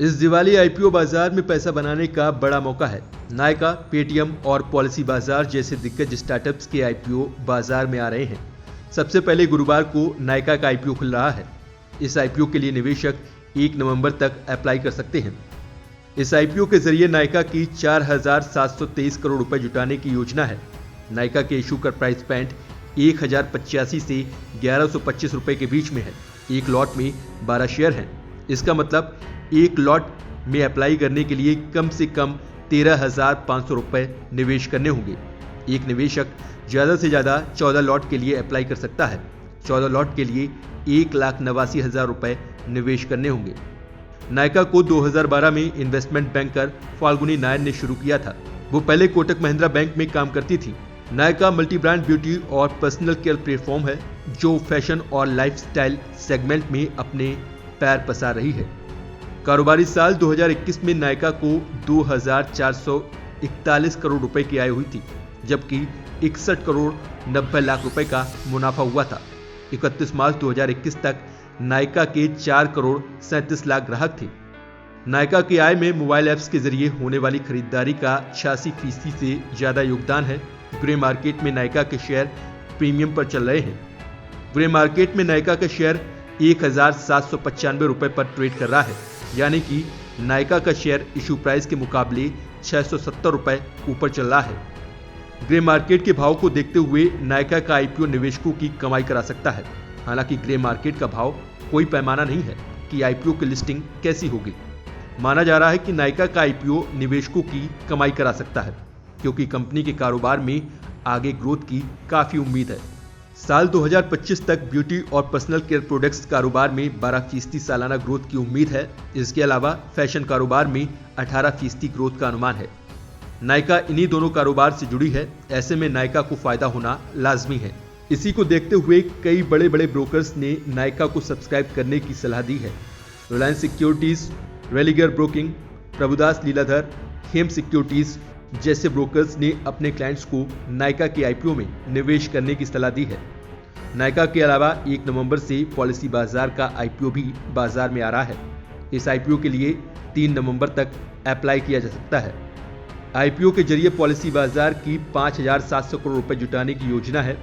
इस दिवाली आईपीओ बाजार में पैसा बनाने का बड़ा मौका है। नायका, पेटीएम और पॉलिसी बाजार जैसे दिग्गज स्टार्टअप्स के आईपीओ बाजार में आ रहे हैं। सबसे पहले गुरुवार को नायका का आईपीओ खुल रहा है। इस आईपीओ के लिए निवेशक 1 नवंबर तक अप्लाई कर सकते हैं। इस आईपीओ के जरिए नायका की 4,723 करोड़ रुपए जुटाने की योजना है। नायका के इशू का प्राइस बैंड 1,085 से 1,125 रुपए के बीच में है। एक लॉट में 12 शेयर हैं। इसका मतलब एक लॉट में अप्लाई करने के लिए कम से कम 13,500 रुपए निवेश करने होंगे। एक निवेशक ज्यादा से ज्यादा 14 लॉट के लिए अप्लाई कर सकता है। 14 लॉट के लिए 1,89,000 रुपए निवेश करने होंगे। नायका को 2012 में इन्वेस्टमेंट बैंकर फाल्गुनी नायर ने शुरू किया था। वो पहले कोटक महिंद्रा बैंक में काम करती थी। नायका मल्टी ब्रांड ब्यूटी और पर्सनल केयर प्लेटफॉर्म है जो फैशन और लाइफस्टाइल सेगमेंट में अपने पैर पसार रही है। कारोबारी साल 2021 में नायका को 2,441 करोड़ रुपए की आय हुई थी, जबकि 61 करोड़ 90 लाख रुपए का मुनाफा हुआ था। 31 मार्च 2021 तक नायका के 4 करोड़ 37 लाख ग्राहक थे। नायका की आय में मोबाइल ऐप्स के जरिए होने वाली खरीदारी का 86% से ज्यादा योगदान है। ग्रे मार्केट में नायका के शेयर प्रीमियम पर चल रहे हैं। ग्रे मार्केट में नायका का शेयर 1,795 रुपए पर ट्रेड कर रहा है, यानी कि नायका का शेयर इशू प्राइस के मुकाबले 670 रुपए ऊपर चल रहा है। ग्रे मार्केट के भाव को देखते हुए नायका का आईपीओ निवेशकों की कमाई करा सकता है। हालांकि ग्रे मार्केट का भाव कोई पैमाना नहीं है कि आईपीओ की लिस्टिंग कैसी होगी। माना जा रहा है कि नायका का आईपीओ निवेशकों की कमाई करा सकता है, क्योंकि कंपनी के कारोबार में आगे ग्रोथ की काफी उम्मीद है। साल 2025 तक ब्यूटी और पर्सनल केयर प्रोडक्ट्स कारोबार में 12% सालाना ग्रोथ की उम्मीद है। इसके अलावा फैशन कारोबार में 18% ग्रोथ का अनुमान है। नायका इन्हीं दोनों कारोबार से जुड़ी है। ऐसे में नायका को फायदा होना लाजमी है। इसी को देखते हुए कई बड़े बड़े ब्रोकर्स ने नायका को सब्सक्राइब करने की सलाह दी है। Reliance securities, Religare broking, Prabhudas Lilladher, Hem securities जैसे ब्रोकर्स ने अपने क्लाइंट्स को नायका के आईपीओ में निवेश करने की सलाह दी है। नायका के अलावा 1 नवंबर से पॉलिसी बाजार का आईपीओ भी बाजार में आ रहा है। इस आईपीओ के लिए 3 नवंबर तक अप्लाई किया जा सकता है। आईपीओ के जरिए पॉलिसी बाजार की 5,700 करोड़ रुपए जुटाने की योजना है।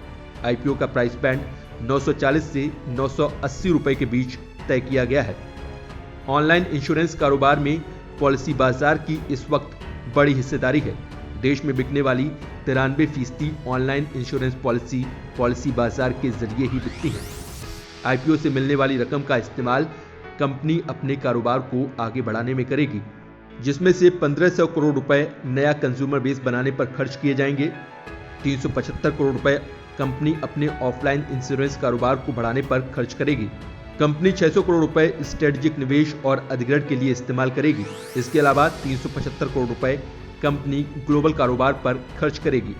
आईपीओ का प्राइस बैंड 940 से 980 रुपए के बीच तय किया गया है। ऑनलाइन इंश्योरेंस कारोबार में पॉलिसी बाजार की इस वक्त बड़ी हिस्सेदारी है। देश में बिकने वाली 93% ऑनलाइन इंश्योरेंस पॉलिसी बाजार के जरिए ही बिकती है। आईपीओ से मिलने वाली रकम का इस्तेमाल कंपनी अपने कारोबार को आगे बढ़ाने में करेगी, जिसमें से 1,500 करोड़ रुपए नया कंज्यूमर बेस बनाने पर खर्च किए जाएंगे। 375 करोड़ रुपए कंपनी अपने ऑफलाइन इंश्योरेंस कारोबार को बढ़ाने पर खर्च करेगी। कंपनी 600 करोड़ रुपए स्ट्रेटेजिक निवेश और अधिग्रहण के लिए इस्तेमाल करेगी। इसके अलावा 375 करोड़ रुपए कंपनी ग्लोबल कारोबार पर खर्च करेगी।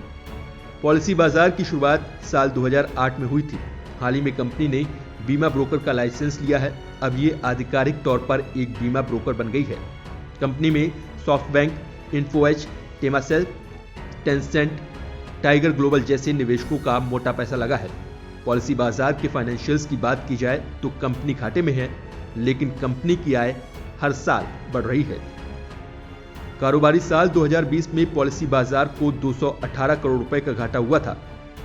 पॉलिसी बाजार की शुरुआत साल 2008 में हुई थी। हाल ही में कंपनी ने बीमा ब्रोकर का लाइसेंस लिया है। अब ये आधिकारिक तौर पर एक बीमा ब्रोकर बन गई है। कंपनी में SoftBank, Info Edge, Temasek, Tencent, Tiger Global जैसे निवेशकों का मोटा पैसा लगा है। पॉलिसी बाजार के फाइनेंशियल्स की बात की जाए तो कंपनी घाटे में है, लेकिन कंपनी की आय हर साल बढ़ रही है। कारोबारी साल 2020 में पॉलिसी बाजार को 218 करोड़ रुपए का घाटा हुआ था।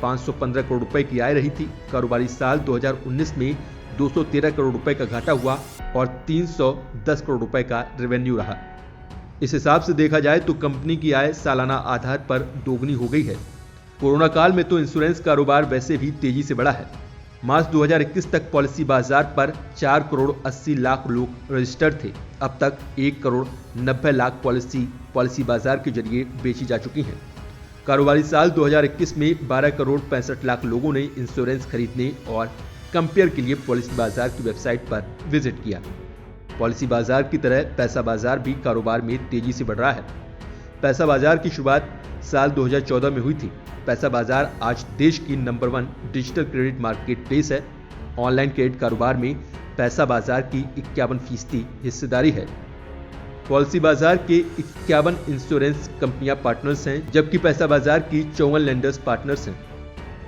515 करोड़ रुपए की आय रही थी। कारोबारी साल 2019 में 213 करोड़ रुपए का घाटा हुआ और 310 करोड़ रुपए का रेवेन्यू रहा। इस हिसाब से देखा जाए तो कंपनी की आय सालाना आधार पर दोगुनी हो गई है। कोरोना काल में तो इंश्योरेंस कारोबार वैसे भी तेजी से बढ़ा है। मार्च 2021 तक पॉलिसी बाजार पर 4 करोड़ 80 लाख लोग रजिस्टर्ड थे। अब तक 1 करोड़ 90 लाख पॉलिसी बाजार के जरिए बेची जा चुकी हैं। कारोबारी साल 2021 में 12 करोड़ 65 लाख लोगों ने इंश्योरेंस खरीदने और कंपेयर के लिए पॉलिसी बाजार की वेबसाइट पर विजिट किया। पॉलिसी बाजार की तरह पैसा बाजार भी कारोबार में तेजी से बढ़ रहा है। पैसा बाजार की शुरुआत साल 2014 में हुई थी। पैसा बाजार आज देश की number 1 digital credit market place है। ऑनलाइन क्रेडिट कारोबार में पैसा बाजार की 51% हिस्सेदारी है। पॉलिसी बाजार के 51 इंश्योरेंस कंपनियां पार्टनर्स हैं, जबकि पैसा बाजार की 54 लेंडर्स पार्टनर्स हैं।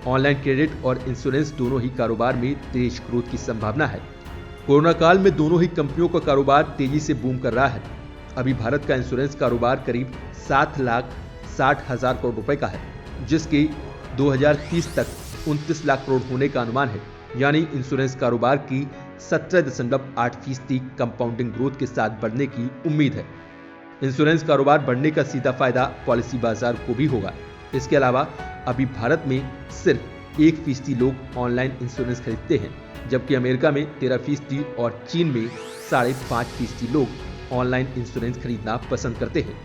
ऑनलाइन क्रेडिट और इंश्योरेंस दोनों ही कारोबार में तेज ग्रोथ की संभावना है। कोरोना काल में दोनों ही कंपनियों का कारोबार तेजी से बूम कर रहा है। अभी भारत का इंश्योरेंस कारोबार करीब 7,60,000 करोड़ रुपए का है, जिसके 2030 तक 29 लाख करोड़ होने का अनुमान है। यानी इंश्योरेंस कारोबार की 17.8% कंपाउंडिंग ग्रोथ के साथ बढ़ने की उम्मीद है। इंश्योरेंस कारोबार बढ़ने का सीधा फायदा पॉलिसी बाजार को भी होगा। इसके अलावा अभी भारत में सिर्फ 1% लोग ऑनलाइन इंश्योरेंस खरीदते हैं, जबकि अमेरिका में 13% और चीन में 5.5% लोग ऑनलाइन इंश्योरेंस खरीदना पसंद करते हैं।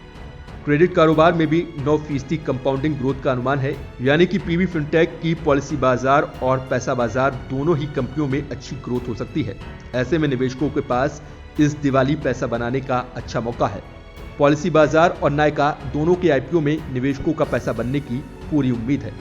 क्रेडिट कारोबार में भी 9% कंपाउंडिंग ग्रोथ का अनुमान है। यानी कि पीबी फिनटेक की पॉलिसी बाजार और पैसा बाजार दोनों ही कंपनियों में अच्छी ग्रोथ हो सकती है। ऐसे में निवेशकों के पास इस दिवाली पैसा बनाने का अच्छा मौका है। पॉलिसी बाजार और नायका दोनों के आईपीओ में निवेशकों का पैसा बनने की पूरी उम्मीद है।